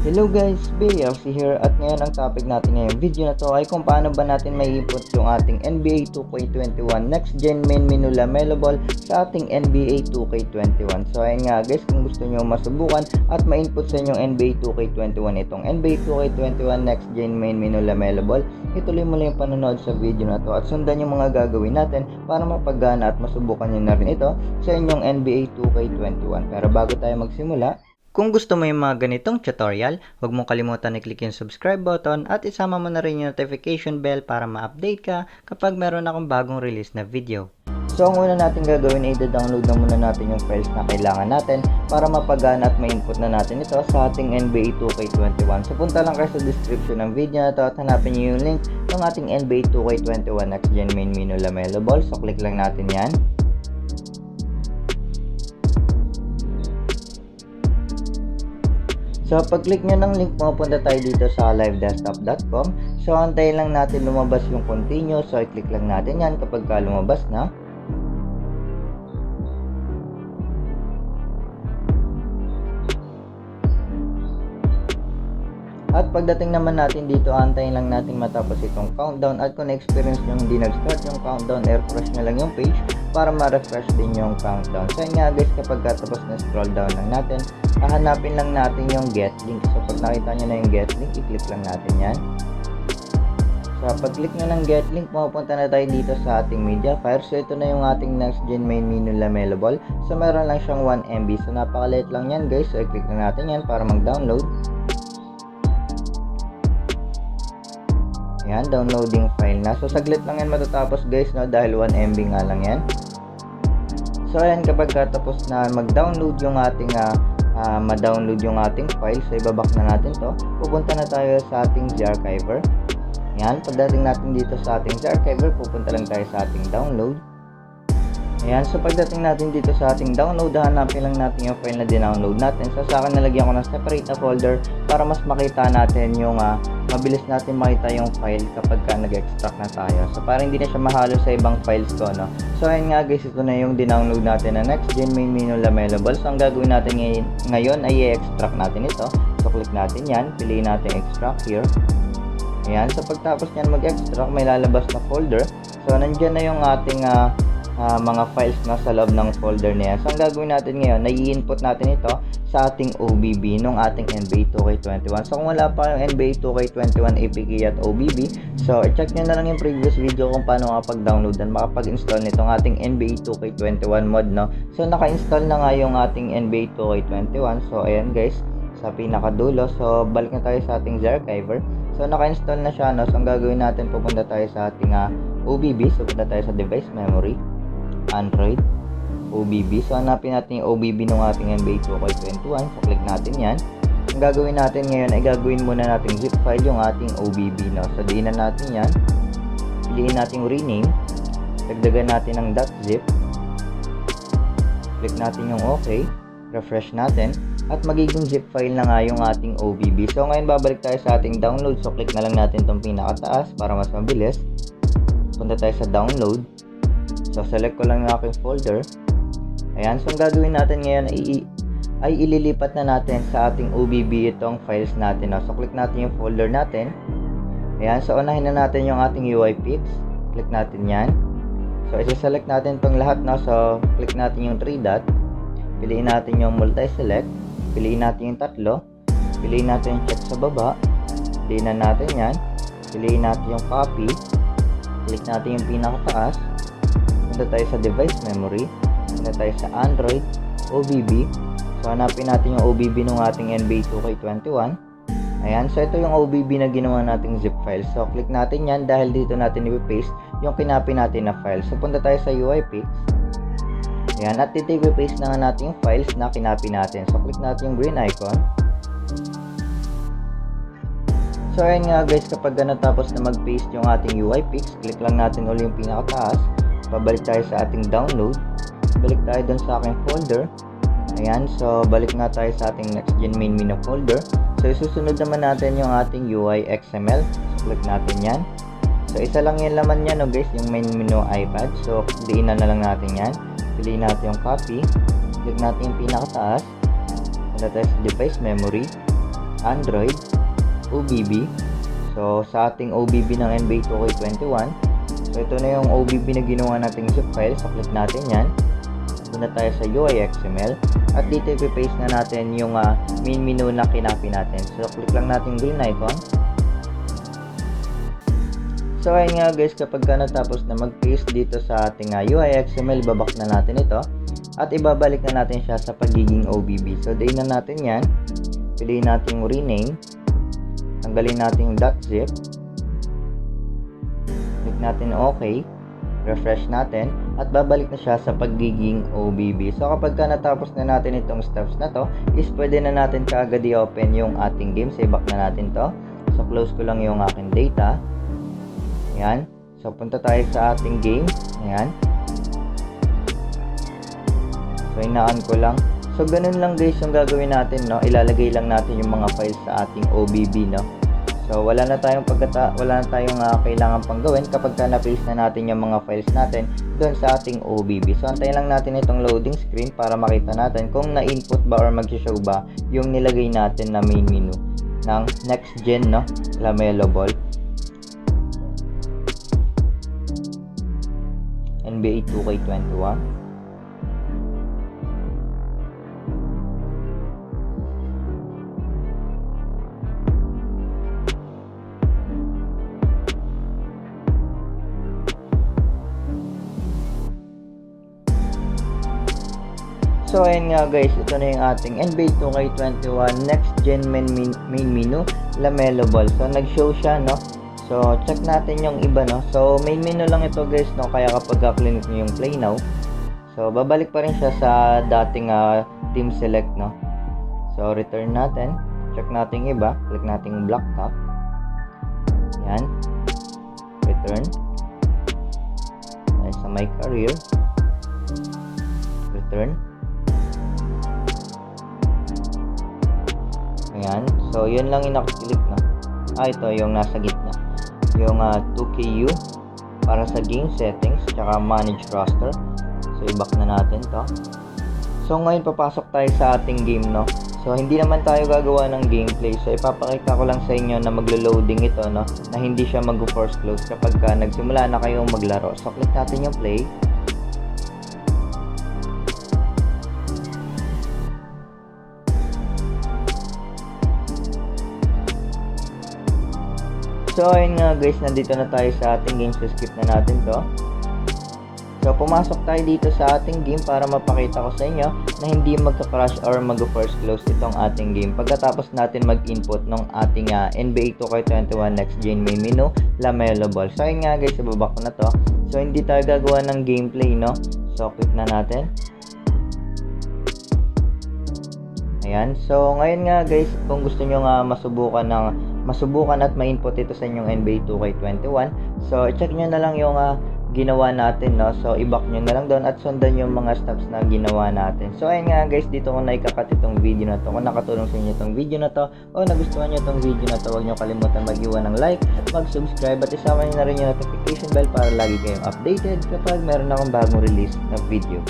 Hello guys, BLC here at ngayon ang topic natin ngayong video na to ay kung paano ba natin may input yung ating NBA 2K21 Next Gen main menu LaMelo Ball sa ating NBA 2K21. So ayun nga guys, kung gusto nyo masubukan at ma-input sa inyong NBA 2K21 itong NBA 2K21 Next Gen main menu LaMelo Ball, ituloy mo lang yung panonood sa video na to at sundan yung mga gagawin natin para mapagana at masubukan nyo na rin ito sa inyong NBA 2K21. Pero bago tayo magsimula, kung gusto mo yung mga ganitong tutorial, huwag mong kalimutan i-click yung subscribe button at isama mo na rin yung notification bell para ma-update ka kapag meron akong bagong release na video. So ang una natin gagawin ay i-download na muna natin yung files na kailangan natin para mapagana at ma-input na natin ito sa ating NBA 2K21. So punta lang kayo sa description ng video na to at hanapin nyo yung link ng ating NBA 2K21 Next Gen main menu LaMelo Ball. So click lang natin yan. So, pag-click nyo ng link, mapunta tayo dito sa livedesktop.com. So, antayin lang natin lumabas yung continue. So, i-click lang natin yan kapag lumabas na. At pagdating naman natin dito, antayin lang natin matapos itong countdown. At kung na-experience nyo hindi nag-start yung countdown, air-refresh nyo lang yung page para ma-refresh din yung countdown. So, yun nga guys, kapag tapos na scroll down lang natin, hahanapin lang natin yung get link. So, pag nakita nyo na yung get link, i-click lang natin yan. So, pag-click nyo ng get link, mapupunta na tayo dito sa ating media file. So, ito na yung ating Next Gen main menu LaMelo Ball. So, meron lang siyang 1 MB. So, napakaliit lang yan guys. So, i-click na natin yan para mag-download. Yan, downloading file na. So, saglit lang yan matatapos guys, no? Dahil 1 MB nga lang yan. So, ayan, kapag tapos na mag-download yung ating ma-download yung ating file, so ibabak na natin to. Pupunta na tayo sa ating Zarchiver. Ayan, pagdating natin dito sa ating Zarchiver, pupunta lang tayo sa ating download. Ayan, so pagdating natin dito sa ating download, hanapin lang natin yung file na dinownload natin. So sa akin nalagyan ko ng separate na folder para mas makita natin yung mabilis natin makita yung file kapag nag-extract na tayo. So para hindi na siya mahalo sa ibang files ko, no? So ayun nga guys, ito na yung dinownload natin na Next Gen main menu LaMelo Ball. So ang gagawin natin ngayon ay i-extract natin ito. So click natin yan, piliin natin extract here. Ayan, so pagtapos nyan mag-extract, may lalabas na folder. So nandyan na yung ating mga files na sa loob ng folder niya. So ang gagawin natin ngayon, i-input natin ito sa ating OBB nung ating NBA 2K21. So kung wala pa yung NBA 2K21 APK at OBB, so i-check nyo na lang yung previous video kung paano makapag-download at makapag-install nitong ating NBA 2K21 mod, no? So naka-install na nga yung ating NBA 2K21. So ayan guys, sa pinakadulo. So balik na tayo sa ating Zarchiver. So naka-install na siya, no? So ang gagawin natin, pupunta tayo sa ating OBB. So punta tayo sa device memory, Android, OBB. So hanapin natin yung OBB ng ating NBA 2K21. So click natin yan. Ang gagawin natin ngayon ay gagawin muna natin zip file yung ating OBB, no? So diinan natin yan, piliin natin rename, dagdagan natin ng .zip, click natin yung OK, refresh natin, at magiging zip file na nga yung ating OBB. So ngayon babalik tayo sa ating download. So click na lang natin itong pinakataas para mas mabilis. Punta tayo sa download. So select ko lang yung aking folder. Ayan, so ang gagawin natin ngayon ay ililipat na natin sa ating OBB itong files natin, no? So click natin yung folder natin. Ayan, so unahin na natin yung ating UI pics. Click natin yan. So isa-select natin itong lahat, no? So click natin yung 3 dot. Piliin natin yung multi-select. Piliin natin yung tatlo. Piliin natin yung check sa baba. Piliin natin yan. Piliin natin yung copy. Click natin yung pinakataas. Punta tayo sa device memory. Punta tayo sa Android, OBB. So hanapin natin yung OBB ng ating NBA 2K21. Ayan, so ito yung OBB na ginawa nating zip file. So click natin yan dahil dito natin i-paste yung kinapi natin na file. So punta tayo sa UI pics. Ayan, at i-paste na nga natin yung files na kinapi natin. So click natin yung green icon. So ayan nga guys, kapag natapos na mag-paste yung ating UI pics, click lang natin ulit yung pinakataas. Pabalik tayo sa ating download. Balik tayo dun sa aking folder. Ayan, so balik nga tayo sa ating Next Gen main menu folder. So isusunod naman natin yung ating UI XML. So click natin yan. So isa lang yung laman yan, no guys, yung main menu iPad. So diinan na lang natin yan. Piliin natin yung copy. Click natin yung pinakataas. Punta tayo sa device memory, Android, OBB. So sa ating OBB ng NBA 2K21, so ito na yung OBB na ginawa nating zip file. So click natin yan. Punta tayo sa UI XML at dito ipipaste na natin yung main menu na kinopy natin. So click lang natin green icon. So ayun nga guys, kapag natapos na mag-paste dito sa ating UI XML, babak na natin ito at ibabalik na natin siya sa pagiging OBB. So day na natin yan, piliin natin rename, tanggalin natin yung .zip, click natin OK, refresh natin at babalik na siya sa pagiging OBB. So kapag natapos na natin itong steps na to, is pwede na natin kaagad i-open yung ating game. Save back na natin to. So close ko lang yung aking data. Ayan. So punta tayo sa ating game. Ayan. So inaan ko lang. So ganun lang guys yung gagawin natin, no. Ilalagay lang natin yung mga files sa ating OBB, no. So wala na tayong kailangan pang gawin kapag na-paste na natin yung mga files natin doon sa ating OBB. So antayin lang natin itong loading screen para makita natin kung na-input ba or mag-show ba yung nilagay natin na main menu ng next gen, no, Lamelo Ball. NBA 2K21. So ayun nga guys, ito na yung ating NBA 2K21 next gen main menu Lamelo Ball. So nag-show siya, no. So check natin yung iba, no. So main menu lang ito guys, no. Kaya kapag click niyo yung play now, so babalik pa rin siya sa dating team select, no. So return natin, check natin iba, click natin black top. Yan. Return. Ayan, sa my career. Return. Ayan. So, yun lang yung nakiklik, no. Ito yung nasa gitna. Yung 2KU para sa game settings, tsaka manage roster. So, i-back na natin to. So, ngayon papasok tayo sa ating game, no. So, hindi naman tayo gagawa ng gameplay. So, ipapakita ko lang sa inyo na maglo-loading ito, no. Na hindi siya mag-force close kapag nagsimula na kayong maglaro. So, click natin yung play. So ayun nga guys, nandito na tayo sa ating game. So skip na natin to. So pumasok tayo dito sa ating game para mapakita ko sa inyo na hindi magka-crash or mag-force close itong ating game pagkatapos natin mag-input ng ating NBA 2K21 next gen main menu Lamelo Ball. So ayun nga guys, ibabak ko na to. So hindi tayo gagawa ng gameplay, no. So click na natin. Ayan. So ngayon nga guys, kung gusto nyo nga masubukan at ma-input ito sa inyong NBA 2K21, so check nyo na lang yung ginawa natin, no. So i-back nyo na lang doon at sundan yung mga steps na ginawa natin. So ayun nga guys, dito ko na ikakat itong video na to. Kung nakatulong sa inyo itong video na to o nagustuhan nyo itong video na to, huwag nyo kalimutan mag-iwan ng like, mag-subscribe at isama nyo na rin yung notification bell para lagi kayong updated kapag meron akong bagong release na video.